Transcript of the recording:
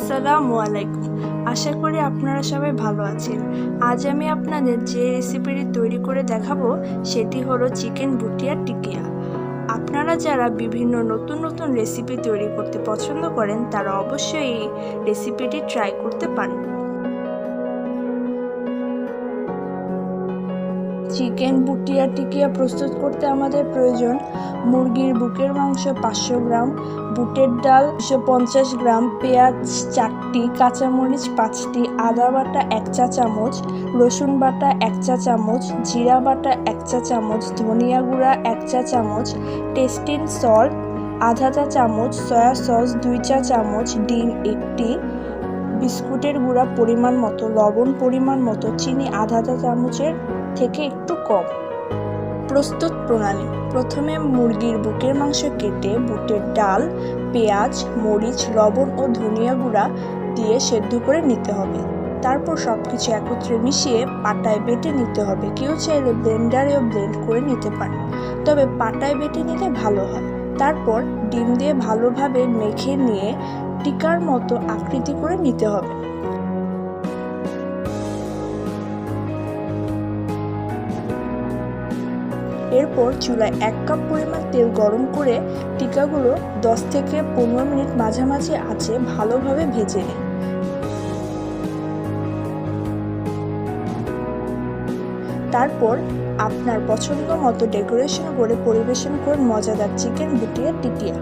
আসসালামু আলাইকুম। আশা করি আপনারা সবাই ভালো আছেন। আজ আমি আপনাদের যে রেসিপিটি তৈরি করে দেখাবো সেটি হলো চিকেন বুটিয়া টিকিয়া। আপনারা যারা বিভিন্ন নতুন নতুন রেসিপি তৈরি করতে পছন্দ করেন তারা অবশ্যই এই রেসিপিটি ট্রাই করতে পারেন। চিকেন বুটিয়া টিকিয়া প্রস্তুত করতে আমাদের প্রয়োজন মুরগির বুকের মাংস 500 গ্রাম, বুটের ডাল 150 গ্রাম, পেঁয়াজ 4টি, কাঁচামরিচ 5টি, আদা বাটা 1 চা চামচ, রসুন বাটা 1 চা চামচ, জিরা বাটা 1 চা চামচ, ধনিয়া গুঁড়া 1 চা চামচ, টেস্টিং সল্ট আধা চা চামচ, সয়া সস 2 চা চামচ, ডিম 1টি, বিস্কুটের গুঁড়া পরিমাণ মতো, লবণ পরিমাণ মতো, চিনি আধা চা চামচের থেকে একটু কম। প্রস্তুত প্রণালী: প্রথমে মুরগির বুকের মাংস কেটে বুটের ডাল, পেঁয়াজ, মরিচ, লবণ ও ধনিয়া গুঁড়া দিয়ে সেদ্ধ করে নিতে হবে। তারপর সবকিছু একত্রে মিশিয়ে পাটায় বেটে নিতে হবে। কেউ চাইলে ব্লেন্ডারেও ব্লেন্ড করে নিতে পারে, তবে পাটায় বেটে নিলে ভালো হয়। তারপর ডিম দিয়ে ভালোভাবে মেখে নিয়ে টিকার মতো আকৃতি করে নিতে হবে। এরপর চুলায় 1 কাপ পরিমাণ তেল গরম করে টিকাগুলো 10 থেকে 15 মিনিট মাঝামাঝি আঁচে ভালোভাবে ভেজে নিন। তারপর আপনার পছন্দ মতো ডেকোরেশন করে পরিবেশন করুন মজাদার চিকেন বুটিয়া টিকিয়া।